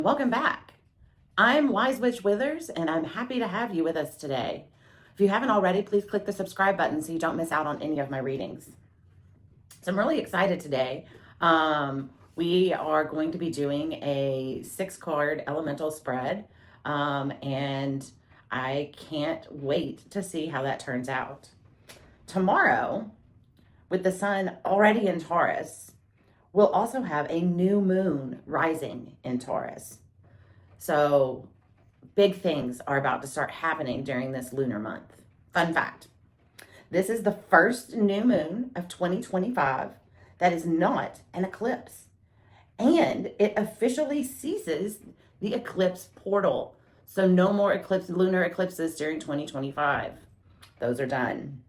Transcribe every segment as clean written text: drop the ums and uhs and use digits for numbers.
Welcome back. I'm Wise Witch Withers, and I'm happy to have you with us today. If you haven't already, please click the subscribe button so you don't miss out on any of my readings. So I'm really excited today. We are going to be doing a 6-card elemental spread, and I can't wait to see how that turns out. Tomorrow, with the sun already in Taurus, we'll also have a new moon rising in Taurus. So big things are about to start happening during this lunar month. Fun fact, this is the first new moon of 2025 that is not an eclipse. And it officially ceases the eclipse portal. So no more lunar eclipses during 2025. Those are done.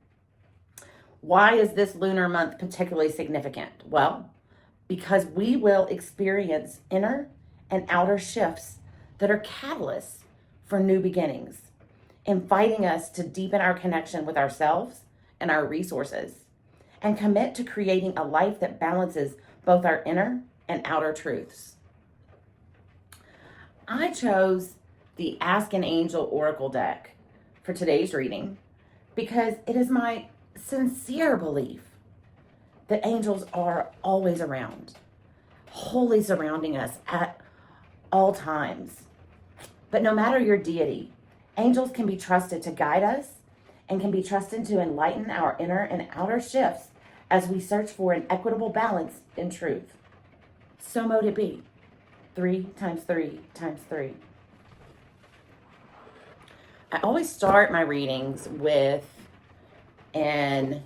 Why is this lunar month particularly significant? Well, because we will experience inner and outer shifts that are catalysts for new beginnings, inviting us to deepen our connection with ourselves and our resources, and commit to creating a life that balances both our inner and outer truths. I chose the Ask an Angel Oracle deck for today's reading because it is my sincere belief that angels are always around, wholly surrounding us at all times. But no matter your deity, angels can be trusted to guide us and can be trusted to enlighten our inner and outer shifts as we search for an equitable balance in truth. So mote it be. 3 times 3 times 3. I always start my readings with an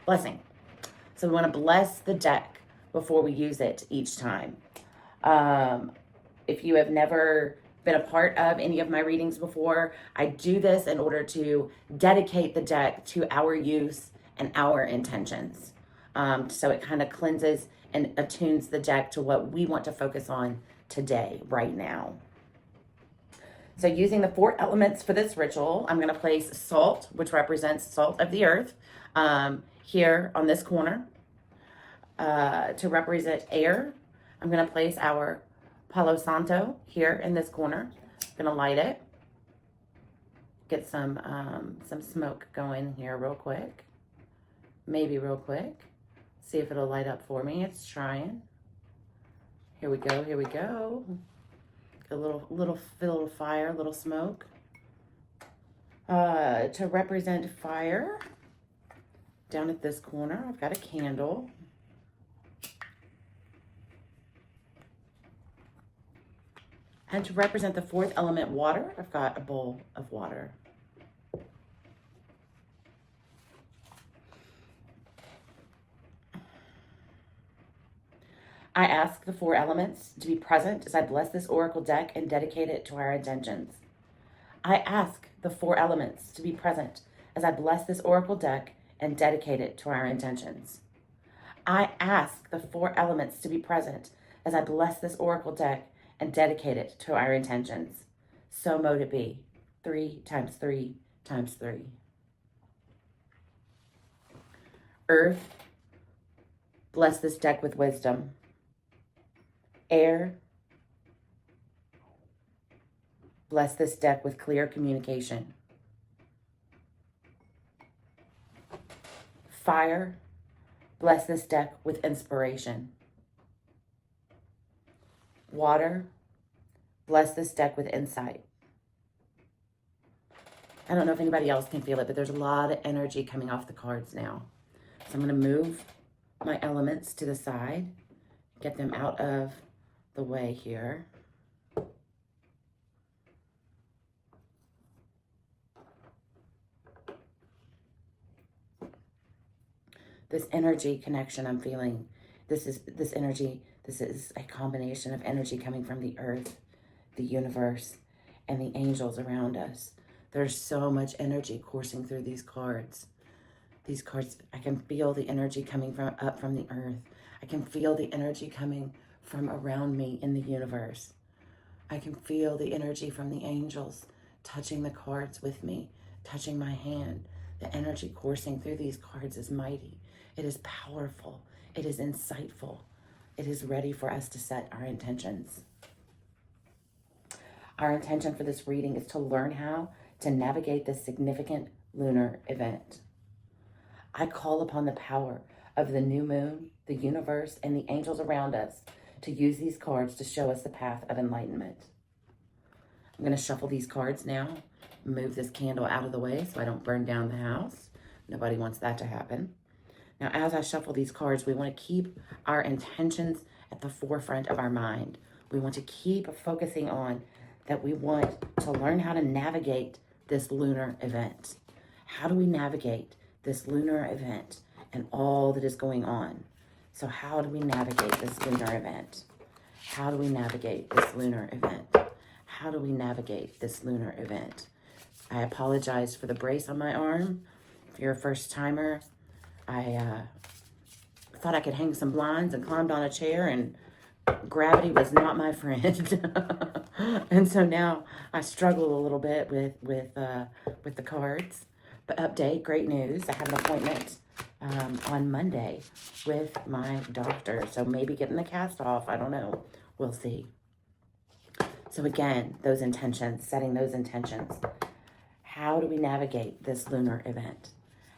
blessing. So we want to bless the deck before we use it each time. If you have never been a part of any of my readings before, I do this in order to dedicate the deck to our use and our intentions. So it kind of cleanses and attunes the deck to what we want to focus on today, right now. So using the 4 elements for this ritual, I'm going to place salt, which represents salt of the earth, here on this corner. To represent air, I'm going to place our Palo Santo here in this corner. I'm going to light it. Get some smoke going here real quick. Maybe real quick. See if it'll light up for me. It's trying. Here we go. Here we go. Get a little fire, little smoke. To represent fire, down at this corner, I've got a candle. And to represent the 4th element, water, I've got a bowl of water. I ask the 4 elements to be present as I bless this oracle deck and dedicate it to our intentions. I ask the 4 elements to be present as I bless this oracle deck and dedicate it to our intentions. I ask the 4 elements to be present as I bless this oracle deck and dedicate it to our intentions. So mote it be. 3 times 3 times 3. Earth, bless this deck with wisdom. Air, bless this deck with clear communication. Fire, bless this deck with inspiration. Water, bless this deck with insight. I don't know if anybody else can feel it, but there's a lot of energy coming off the cards now. So I'm going to move my elements to the side, get them out of the way here. This energy connection I'm feeling, this is a combination of energy coming from the earth, the universe, and the angels around us. There's so much energy coursing through these cards. These cards, I can feel the energy coming up from the earth. I can feel the energy coming from around me in the universe. I can feel the energy from the angels touching the cards with me, touching my hand. The energy coursing through these cards is mighty. It is powerful. It is insightful. it is ready for us to set our intentions. Our intention for this reading is to learn how to navigate this significant lunar event. I call upon the power of the new moon, the universe, and the angels around us to use these cards to show us the path of enlightenment. I'm going to shuffle these cards now, move this candle out of the way so I don't burn down the house. Nobody wants that to happen. Now, as I shuffle these cards, we want to keep our intentions at the forefront of our mind. We want to keep focusing on that we want to learn how to navigate this lunar event. How do we navigate this lunar event and all that is going on? So how do we navigate this lunar event? How do we navigate this lunar event? How do we navigate this lunar event? I apologize for the brace on my arm. If you're a first timer, I thought I could hang some blinds and climbed on a chair, and gravity was not my friend. And so now I struggle a little bit with the cards. But update, great news. I have an appointment on Monday with my doctor. So maybe getting the cast off. I don't know. We'll see. So again, those intentions, setting those intentions. How do we navigate this lunar event?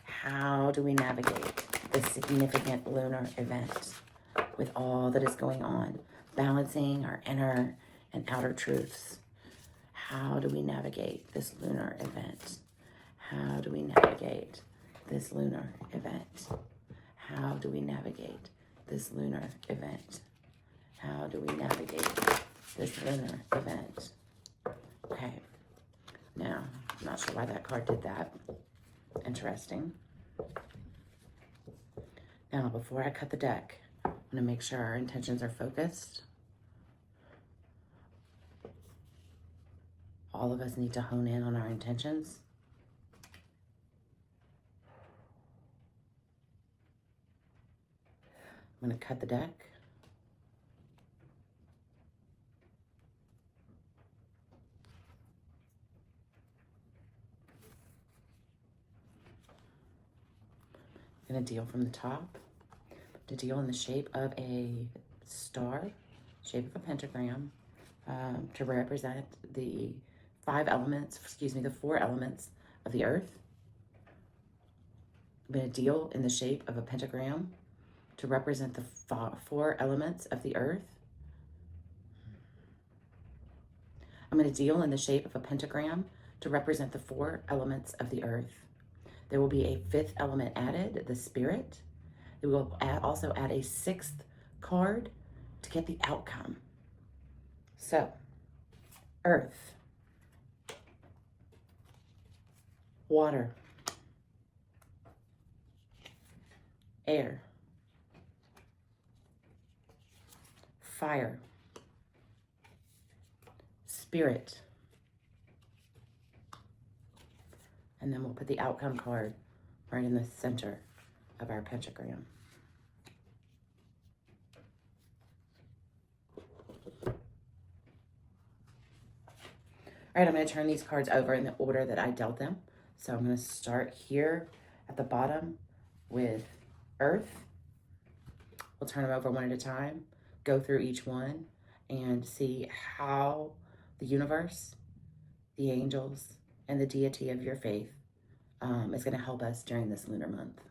How do we navigate this significant lunar event with all that is going on? Balancing our inner and outer truths. How do we navigate this lunar event? How do we navigate this lunar event? How do we navigate this lunar event? How do we navigate this lunar event? Okay. Now, I'm not sure why that card did that. Interesting. Now, before I cut the deck, I'm going to make sure our intentions are focused. All of us need to hone in on our intentions. I'm going to cut the deck. I'm going to deal from the top. To deal in the shape of a star, shape of a pentagram, to represent the the 4 elements of the earth. I'm going to deal in the shape of a pentagram to represent the 4 elements of the earth. I'm going to deal in the shape of a pentagram to represent the 4 elements of the earth. There will be a 5th element added, the spirit. We will also add a 6th card to get the outcome. So, earth, water, air, fire, spirit, and then we'll put the outcome card right in the center of our pentagram. All right, I'm going to turn these cards over in the order that I dealt them. So I'm going to start here at the bottom with earth. We'll turn them over one at a time, go through each one, and see how the universe, the angels, and the deity of your faith is going to help us during this lunar month.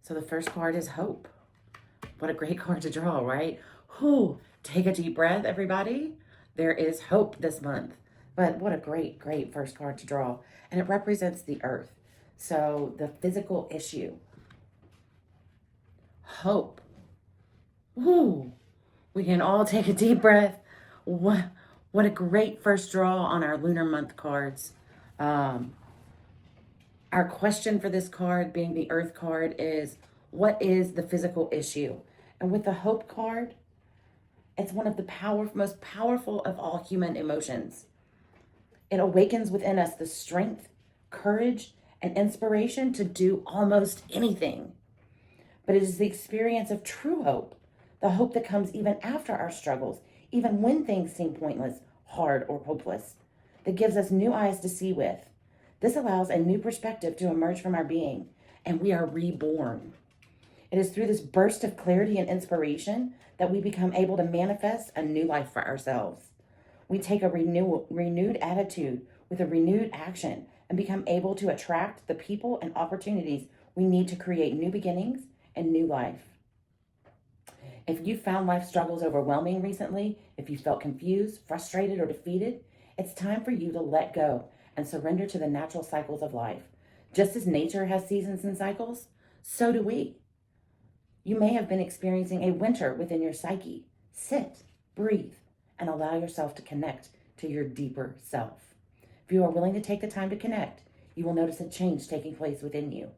So the first card is hope. What a great card to draw, right? Whew, take a deep breath, everybody. There is hope this month. But what a great, great first card to draw. And it represents the earth. So the physical issue. Hope. Woo. We can all take a deep breath. What a great first draw on our lunar month cards. Our question for this card, being the earth card, is what is the physical issue? And with the hope card, it's one of the most powerful of all human emotions. It awakens within us the strength, courage, and inspiration to do almost anything. But it is the experience of true hope, the hope that comes even after our struggles, even when things seem pointless, hard, or hopeless, that gives us new eyes to see with. This allows a new perspective to emerge from our being, and we are reborn. It is through this burst of clarity and inspiration that we become able to manifest a new life for ourselves. We take a renewed attitude with a renewed action and become able to attract the people and opportunities we need to create new beginnings and new life. If you found life struggles overwhelming recently, if you felt confused, frustrated, or defeated, it's time for you to let go and surrender to the natural cycles of life. Just as nature has seasons and cycles, so do we. You may have been experiencing a winter within your psyche. Sit, breathe, and allow yourself to connect to your deeper self. If you are willing to take the time to connect, you will notice a change taking place within you.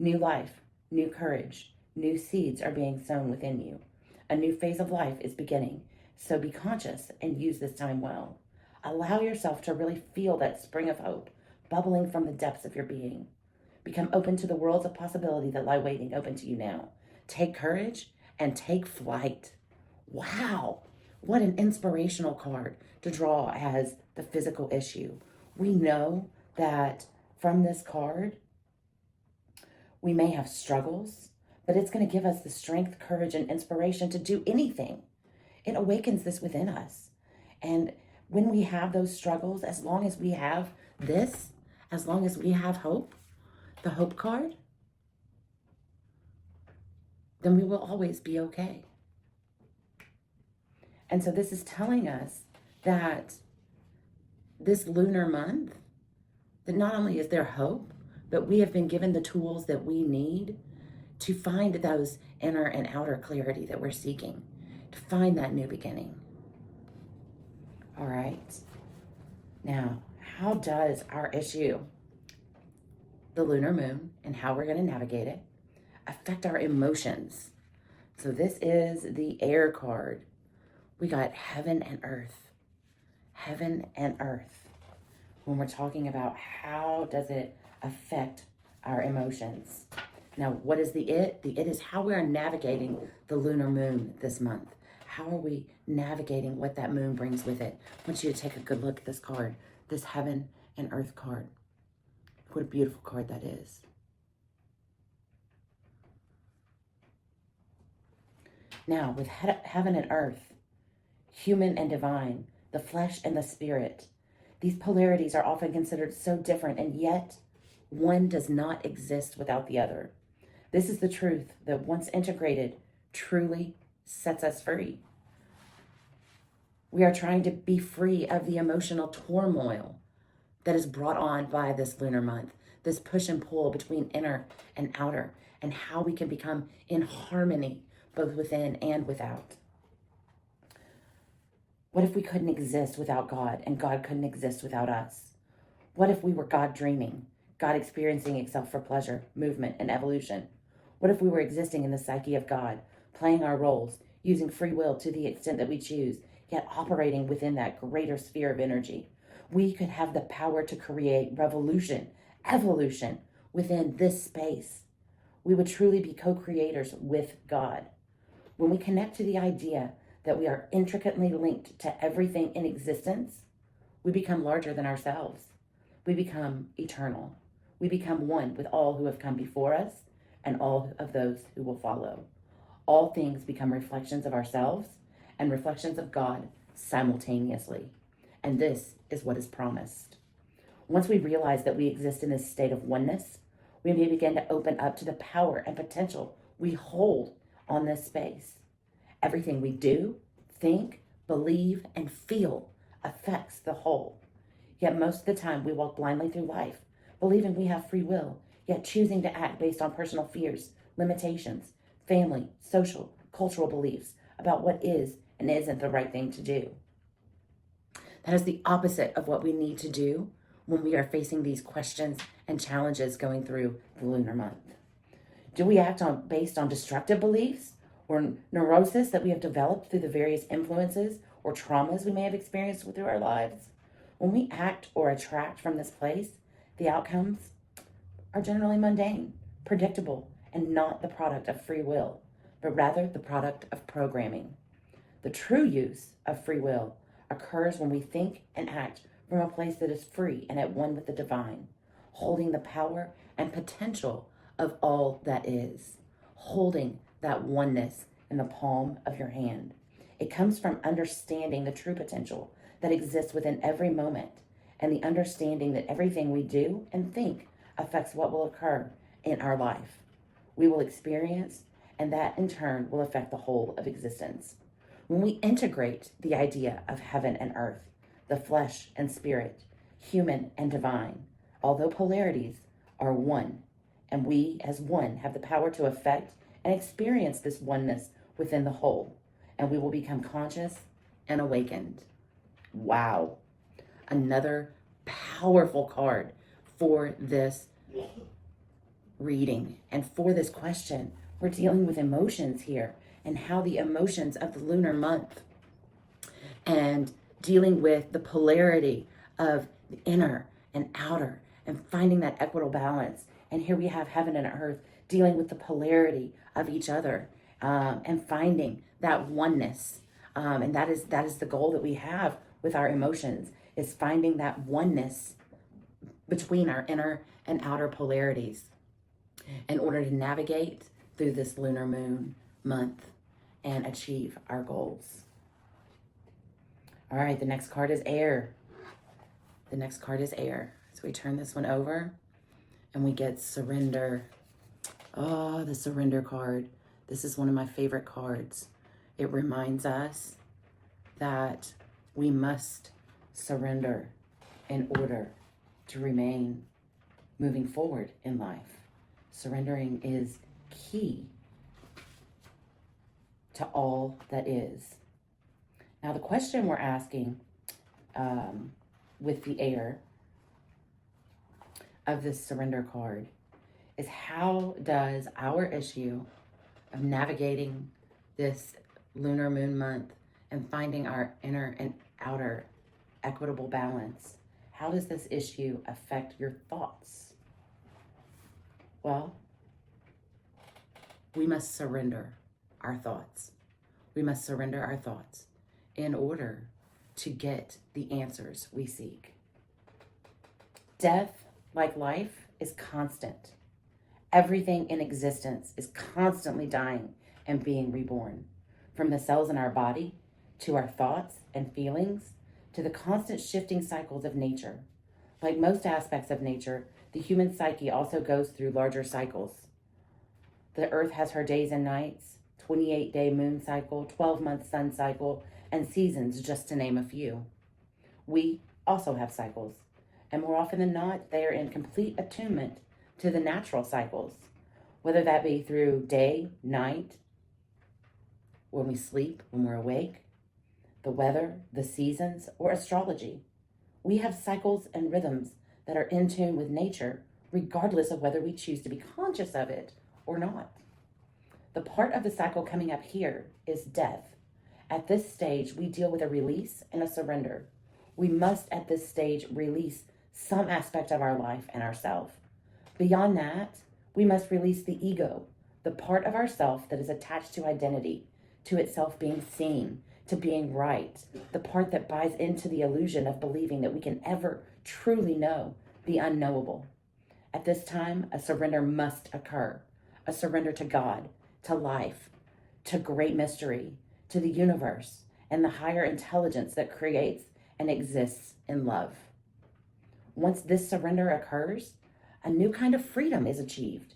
New life, new courage, new seeds are being sown within you. A new phase of life is beginning, so be conscious and use this time well. Allow yourself to really feel that spring of hope bubbling from the depths of your being. Become open to the worlds of possibility that lie waiting open to you now. Take courage and take flight. Wow, what an inspirational card to draw as the physical issue. We know that from this card, we may have struggles, but it's going to give us the strength, courage, and inspiration to do anything. It awakens this within us. And when we have those struggles, as long as we have this, as long as we have hope, the hope card, then we will always be okay. And so this is telling us that this lunar month, that not only is there hope, but we have been given the tools that we need to find those inner and outer clarity that we're seeking, to find that new beginning. All right. Now, how does our issue, the lunar moon, and how we're going to navigate it, affect our emotions? So this is the air card. We got heaven and earth. Heaven and earth. When we're talking about how does it affect our emotions. Now, what is the it? The it is how we are navigating the lunar moon this month. How are we navigating what that moon brings with it? I want you to take a good look at this card, this heaven and earth card. What a beautiful card that is. Now, with heaven and earth, human and divine, the flesh and the spirit, these polarities are often considered so different, and yet one does not exist without the other. This is the truth that once integrated truly sets us free. We are trying to be free of the emotional turmoil that is brought on by this lunar month, this push and pull between inner and outer, and how we can become in harmony both within and without. What if we couldn't exist without God and God couldn't exist without us? What if we were God dreaming, God experiencing itself for pleasure, movement, and evolution? What if we were existing in the psyche of God, playing our roles, using free will to the extent that we choose, yet operating within that greater sphere of energy? We could have the power to create revolution, evolution within this space. We would truly be co-creators with God. When we connect to the idea that we are intricately linked to everything in existence, we become larger than ourselves. We become eternal. We become one with all who have come before us and all of those who will follow. All things become reflections of ourselves and reflections of God simultaneously. And this is what is promised. Once we realize that we exist in this state of oneness, we may begin to open up to the power and potential we hold on this space. Everything we do, think, believe, and feel affects the whole. Yet most of the time we walk blindly through life, believing we have free will, yet choosing to act based on personal fears, limitations, family, social, cultural beliefs about what is and isn't the right thing to do. That is the opposite of what we need to do when we are facing these questions and challenges going through the lunar month. Do we act based on destructive beliefs or neurosis that we have developed through the various influences or traumas we may have experienced through our lives? When we act or attract from this place, the outcomes are generally mundane, predictable, and not the product of free will, but rather the product of programming. The true use of free will occurs when we think and act from a place that is free and at one with the divine, holding the power and potential of all that is, holding that oneness in the palm of your hand. It comes from understanding the true potential that exists within every moment and the understanding that everything we do and think affects what will occur in our life. We will experience, and that in turn will affect the whole of existence. When we integrate the idea of heaven and earth, the flesh and spirit, human and divine, although polarities are one, and we as one have the power to affect and experience this oneness within the whole, and we will become conscious and awakened. Wow. Another powerful card for this reading and for this question. We're dealing with emotions here and how the emotions of the lunar month and dealing with the polarity of the inner and outer and finding that equitable balance. And here we have heaven and earth dealing with the polarity of each other and finding that oneness. And that is the goal that we have with our emotions, is finding that oneness between our inner and outer polarities in order to navigate through this lunar moon month and achieve our goals. All right, the next card is air. The next card is air. So we turn this one over and we get surrender. Oh, the surrender card. This is one of my favorite cards. It reminds us that we must surrender in order to remain moving forward in life. Surrendering is key to all that is. Now, the question we're asking with the air of this surrender card is, how does our issue of navigating this lunar moon month and finding our inner and outer equitable balance, how does this issue affect your thoughts? Well, we must surrender our thoughts. We must surrender our thoughts in order to get the answers we seek. Death, like life, is constant. Everything in existence is constantly dying and being reborn. From the cells in our body, to our thoughts and feelings, to the constant shifting cycles of nature. Like most aspects of nature, the human psyche also goes through larger cycles. The earth has her days and nights, 28-day moon cycle, 12-month sun cycle, and seasons, just to name a few. We also have cycles, and more often than not, they are in complete attunement to the natural cycles, whether that be through day, night, when we sleep, when we're awake, the weather, the seasons, or astrology. We have cycles and rhythms that are in tune with nature, regardless of whether we choose to be conscious of it or not. The part of the cycle coming up here is death. At this stage, we deal with a release and a surrender. We must, at this stage, release some aspect of our life and ourself. Beyond that, we must release the ego, the part of ourself that is attached to identity, to itself being seen, to being right, the part that buys into the illusion of believing that we can ever truly know the unknowable. At this time, a surrender must occur, a surrender to God, to life, to great mystery, to the universe, and the higher intelligence that creates and exists in love. Once this surrender occurs, a new kind of freedom is achieved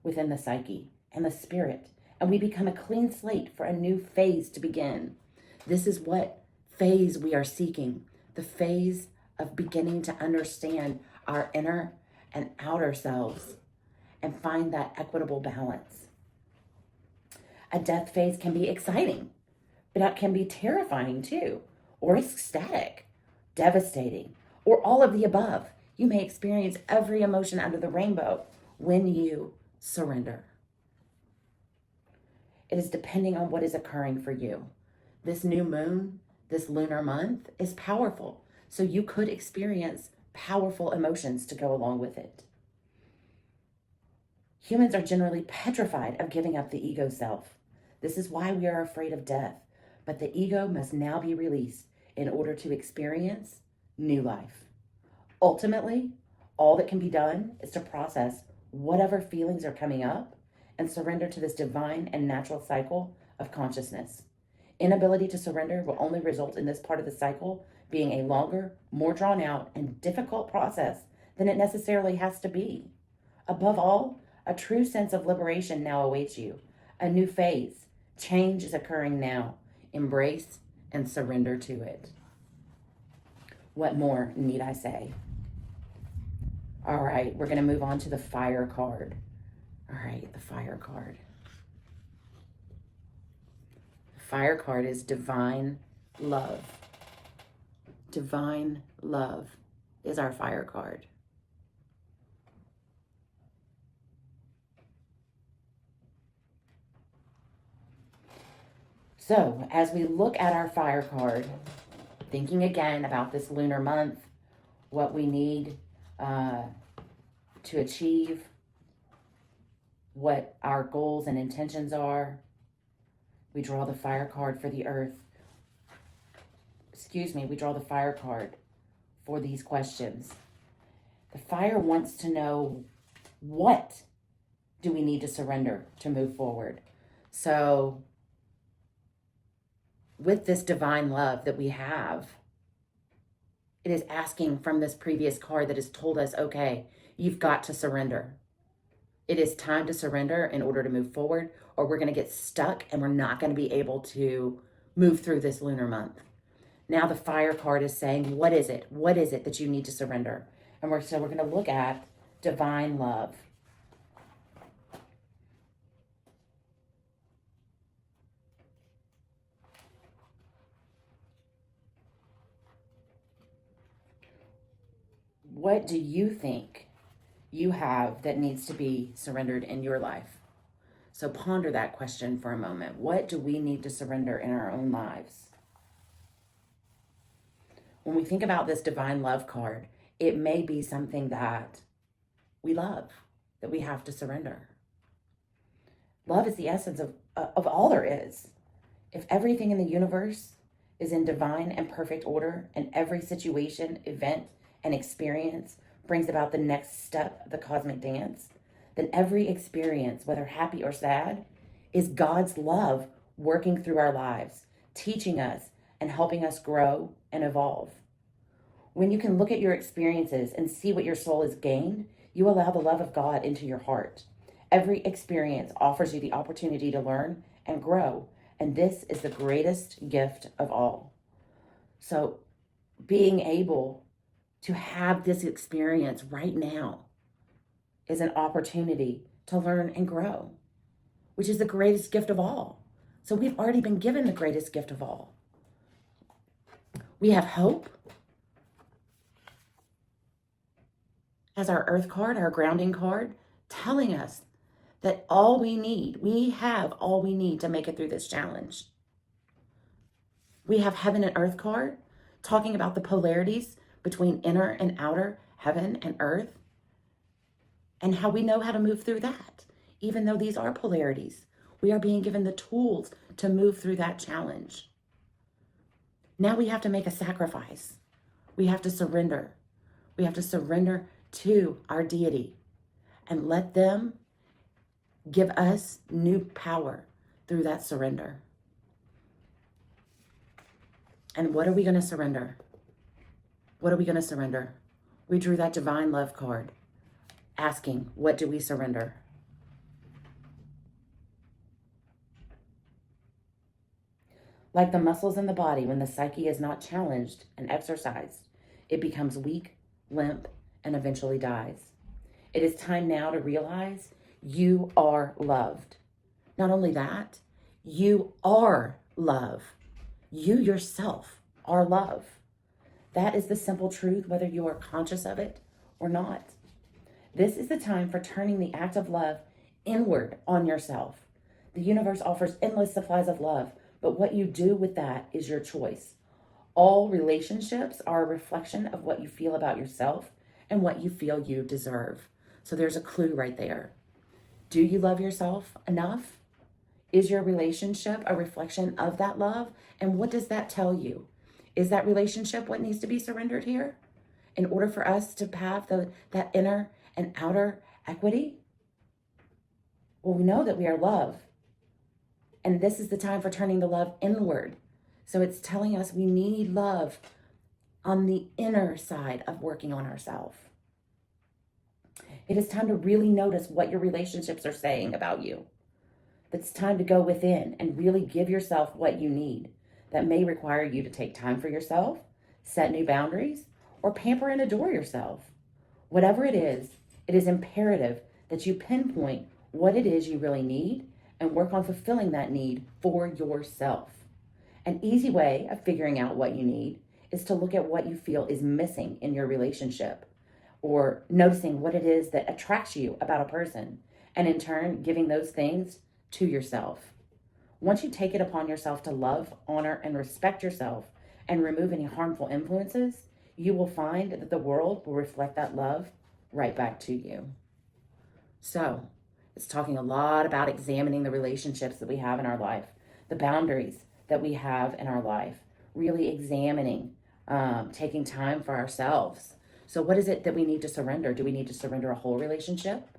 within the psyche and the spirit, and we become a clean slate for a new phase to begin. This is what phase we are seeking, the phase of beginning to understand our inner and outer selves and find that equitable balance. A death phase can be exciting, but it can be terrifying too, or ecstatic, devastating, or all of the above. You may experience every emotion under the rainbow when you surrender. It is depending on what is occurring for you. This new moon, this lunar month is powerful, so you could experience powerful emotions to go along with it. Humans are generally petrified of giving up the ego self. This is why we are afraid of death, but the ego must now be released in order to experience new life. Ultimately, all that can be done is to process whatever feelings are coming up and surrender to this divine and natural cycle of consciousness. Inability to surrender will only result in this part of the cycle being a longer, more drawn out, and difficult process than it necessarily has to be. Above all, a true sense of liberation now awaits you. A new phase. Change is occurring now. Embrace and surrender to it. What more need I say? All right, we're going to move on to the fire card. All right, the fire card. The fire card is divine love. Divine love is our fire card. So, as we look at our fire card, thinking again about this lunar month, what we need to achieve, what our goals and intentions are, we draw the fire card for the earth. We draw the fire card for these questions. The fire wants to know, what do we need to surrender to move forward? So, with this divine love that we have, it is asking from this previous card that has told us, okay, you've got to surrender. It is time to surrender in order to move forward, or we're going to get stuck and we're not going to be able to move through this lunar month. Now the fire card is saying, what is it? What is it that you need to surrender? And we're going to look at divine love. What do you think you have that needs to be surrendered in your life? So ponder that question for a moment. What do we need to surrender in our own lives? When we think about this divine love card, it may be something that we love, that we have to surrender. Love is the essence of all there is. If everything in the universe is in divine and perfect order, and every situation, event, and experience brings about the next step of the cosmic dance, then every experience, whether happy or sad, is God's love working through our lives, teaching us and helping us grow and evolve. When you can look at your experiences and see what your soul has gained, you allow the love of God into your heart. Every experience offers you the opportunity to learn and grow, and this is the greatest gift of all. So being able to have this experience right now is an opportunity to learn and grow, which is the greatest gift of all. So we've already been given the greatest gift of all. We have hope as our earth card, our grounding card, telling us that we have all we need to make it through this challenge. We have heaven and earth card talking about the polarities between inner and outer, heaven and earth, and how we know how to move through that. Even though these are polarities, we are being given the tools to move through that challenge. Now we have to make a sacrifice. We have to surrender. We have to surrender to our deity and let them give us new power through that surrender. And what are we going to surrender? What are we going to surrender? We drew that divine love card, asking, what do we surrender? Like the muscles in the body, when the psyche is not challenged and exercised, it becomes weak, limp, and eventually dies. It is time now to realize you are loved. Not only that, you are love. You yourself are love. That is the simple truth, whether you are conscious of it or not. This is the time for turning the act of love inward on yourself. The universe offers endless supplies of love, but what you do with that is your choice. All relationships are a reflection of what you feel about yourself and what you feel you deserve. So there's a clue right there. Do you love yourself enough? Is your relationship a reflection of that love? And what does that tell you? Is that relationship what needs to be surrendered here in order for us to have that inner and outer equity? Well, we know that we are love. And this is the time for turning the love inward. So it's telling us we need love on the inner side of working on ourselves. It is time to really notice what your relationships are saying about you. It's time to go within and really give yourself what you need. That may require you to take time for yourself, set new boundaries, or pamper and adore yourself. Whatever it is imperative that you pinpoint what it is you really need and work on fulfilling that need for yourself. An easy way of figuring out what you need is to look at what you feel is missing in your relationship, or noticing what it is that attracts you about a person, and in turn giving those things to yourself. Once you take it upon yourself to love, honor, and respect yourself and remove any harmful influences, you will find that the world will reflect that love right back to you. So, it's talking a lot about examining the relationships that we have in our life, the boundaries that we have in our life, really examining, taking time for ourselves. So what is it that we need to surrender? Do we need to surrender a whole relationship?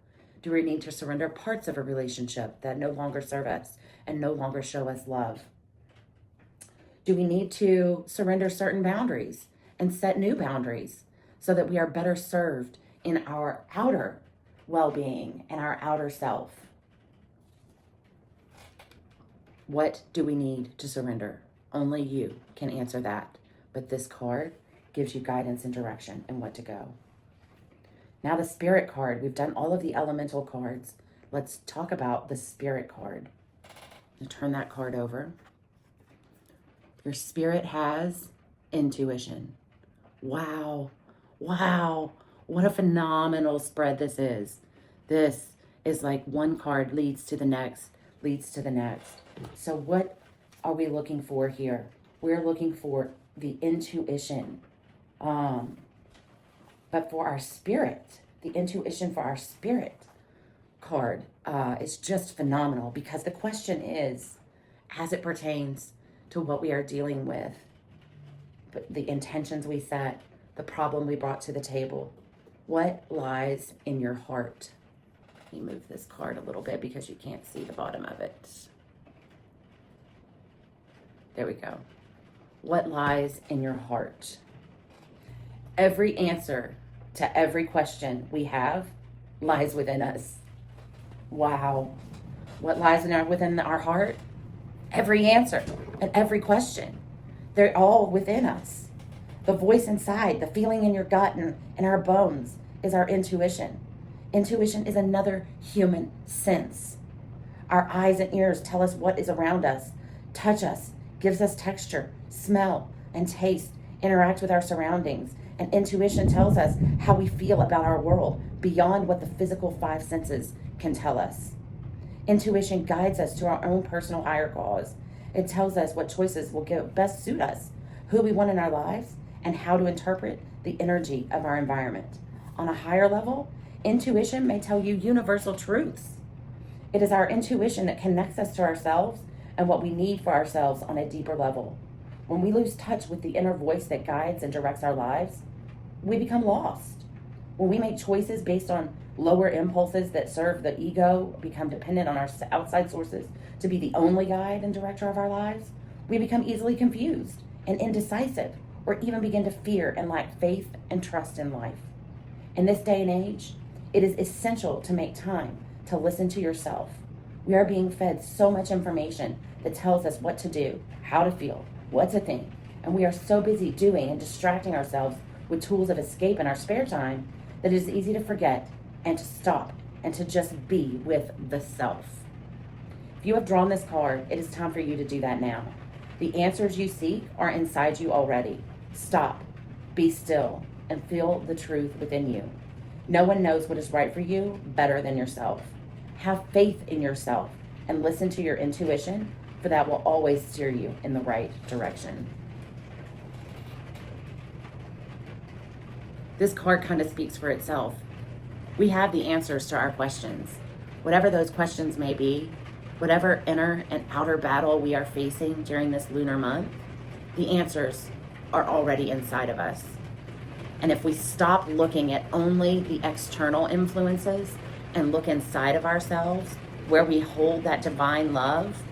Do we need to surrender parts of a relationship that no longer serve us and no longer show us love? Do we need to surrender certain boundaries and set new boundaries so that we are better served in our outer well-being and our outer self? What do we need to surrender? Only you can answer that. But this card gives you guidance and direction and what to go. Now the Spirit card. We've done all of the elemental cards. Let's talk about the Spirit card. You turn that card over. Your Spirit has intuition. Wow. Wow. What a phenomenal spread this is. This is like one card leads to the next, leads to the next. So what are we looking for here? We're looking for the intuition. But for our spirit, the intuition for our spirit card is just phenomenal, because the question is, as it pertains to what we are dealing with, but the intentions we set, the problem we brought to the table, what lies in your heart? Let me move this card a little bit because you can't see the bottom of it. There we go. What lies in your heart? Every answer to every question we have lies within us. Wow. What lies within our heart? Every answer and every question. They're all within us. The voice inside, the feeling in your gut and in our bones is our intuition. Intuition is another human sense. Our eyes and ears tell us what is around us, touch us, gives us texture, smell, and taste, interact with our surroundings. And intuition tells us how we feel about our world beyond what the physical five senses can tell us. Intuition guides us to our own personal higher cause. It tells us what choices will best suit us, who we want in our lives, and how to interpret the energy of our environment. On a higher level, intuition may tell you universal truths. It is our intuition that connects us to ourselves and what we need for ourselves on a deeper level. When we lose touch with the inner voice that guides and directs our lives, we become lost. When we make choices based on lower impulses that serve the ego, become dependent on our outside sources to be the only guide and director of our lives, we become easily confused and indecisive, or even begin to fear and lack faith and trust in life. In this day and age, it is essential to make time to listen to yourself. We are being fed so much information that tells us what to do, how to feel, what to think, and we are so busy doing and distracting ourselves with tools of escape in our spare time that it is easy to forget and to stop and to just be with the self. If you have drawn this card, it is time for you to do that now. The answers you seek are inside you already. Stop, be still, and feel the truth within you. No one knows what is right for you better than yourself. Have faith in yourself and listen to your intuition, for that will always steer you in the right direction. This card kind of speaks for itself. We have the answers to our questions. Whatever those questions may be, whatever inner and outer battle we are facing during this lunar month, the answers are already inside of us. And if we stop looking at only the external influences and look inside of ourselves, where we hold that divine love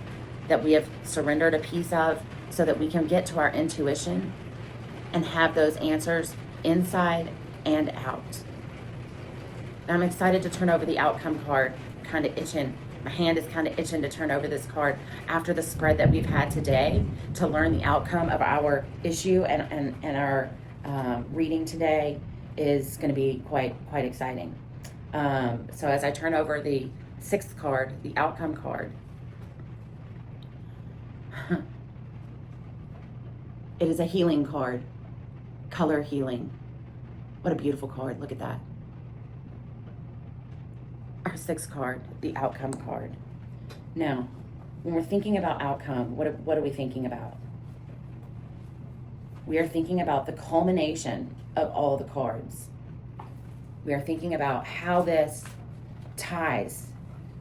that we have surrendered a piece of so that we can get to our intuition and have those answers inside and out. And I'm excited to turn over the outcome card, kind of itching. My hand is kind of itching to turn over this card after the spread that we've had today to learn the outcome of our issue and our reading today is going to be quite exciting. So as I turn over the 6th card, the outcome card, it is a healing card, color healing. What a beautiful card. Look at that. Our 6th card, the outcome card. Now, when we're thinking about outcome, what are we thinking about? We are thinking about the culmination of all the cards. We are thinking about how this ties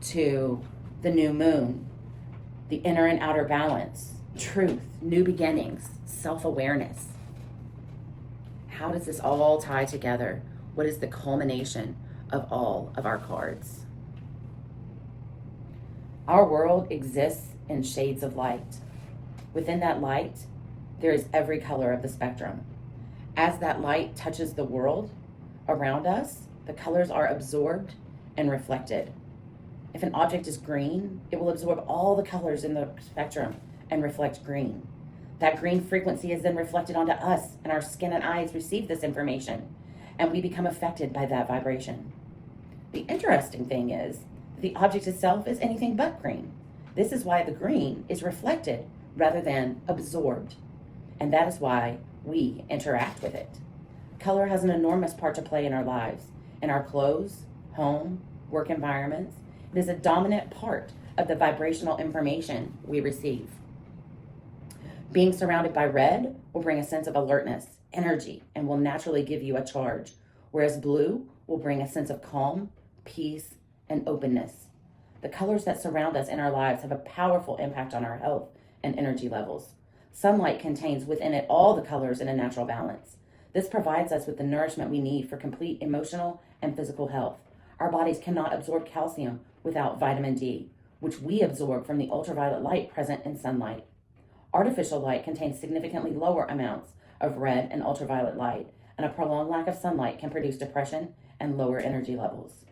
to the new moon, the inner and outer balance, truth, new beginnings, self-awareness. How does this all tie together? What is the culmination of all of our cards? Our world exists in shades of light. Within that light, there is every color of the spectrum. As that light touches the world around us, the colors are absorbed and reflected. If an object is green, it will absorb all the colors in the spectrum and reflect green. That green frequency is then reflected onto us, and our skin and eyes receive this information, and we become affected by that vibration. The interesting thing is, the object itself is anything but green. This is why the green is reflected rather than absorbed, and that is why we interact with it. Color has an enormous part to play in our lives, in our clothes, home, work environments. It is a dominant part of the vibrational information we receive. Being surrounded by red will bring a sense of alertness, energy, and will naturally give you a charge, whereas blue will bring a sense of calm, peace, and openness. The colors that surround us in our lives have a powerful impact on our health and energy levels. Sunlight contains within it all the colors in a natural balance. This provides us with the nourishment we need for complete emotional and physical health. Our bodies cannot absorb calcium without vitamin D, which we absorb from the ultraviolet light present in sunlight. Artificial light contains significantly lower amounts of red and ultraviolet light, and a prolonged lack of sunlight can produce depression and lower energy levels.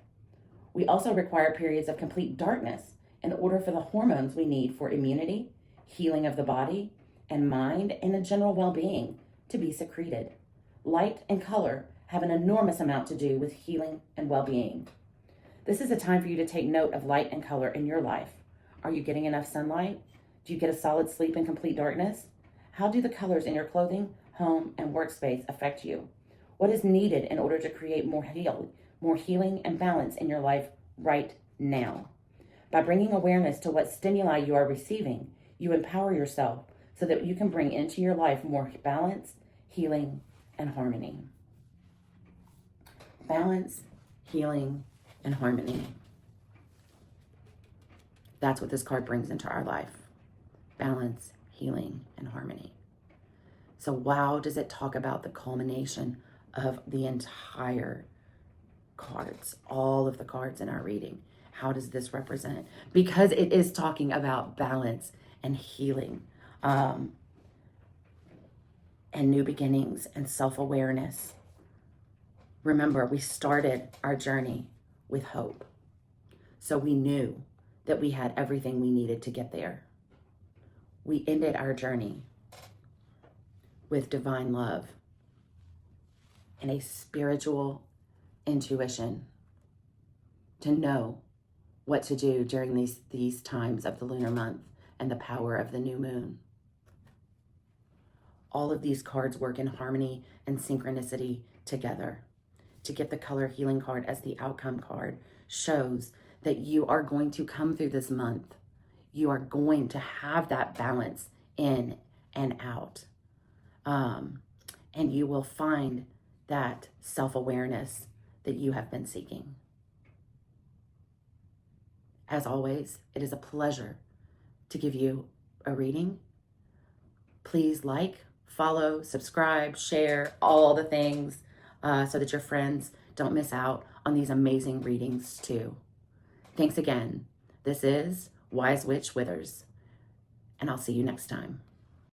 We also require periods of complete darkness in order for the hormones we need for immunity, healing of the body and mind, and a general well-being to be secreted. Light and color have an enormous amount to do with healing and well-being. This is a time for you to take note of light and color in your life. Are you getting enough sunlight? Do you get a solid sleep in complete darkness? How do the colors in your clothing, home, and workspace affect you? What is needed in order to create more healing and balance in your life right now? By bringing awareness to what stimuli you are receiving, you empower yourself so that you can bring into your life more balance, healing, and harmony. Balance, healing, and harmony. That's what this card brings into our life. Balance, healing, and harmony. So wow, does it talk about the culmination of the entire cards, all of the cards in our reading. How does this represent? Because it is talking about balance and healing, and new beginnings and self-awareness. Remember, we started our journey with hope. So we knew that we had everything we needed to get there. We ended our journey with divine love and a spiritual intuition to know what to do during these times of the lunar month and the power of the new moon. All of these cards work in harmony and synchronicity together. To get the color healing card as the outcome card shows that you are going to come through this month. You are going to have that balance in and out. And you will find that self-awareness that you have been seeking. As always, it is a pleasure to give you a reading. Please like, follow, subscribe, share, all the things so that your friends don't miss out on these amazing readings too. Thanks again. This is Wise Witch Withers, and I'll see you next time.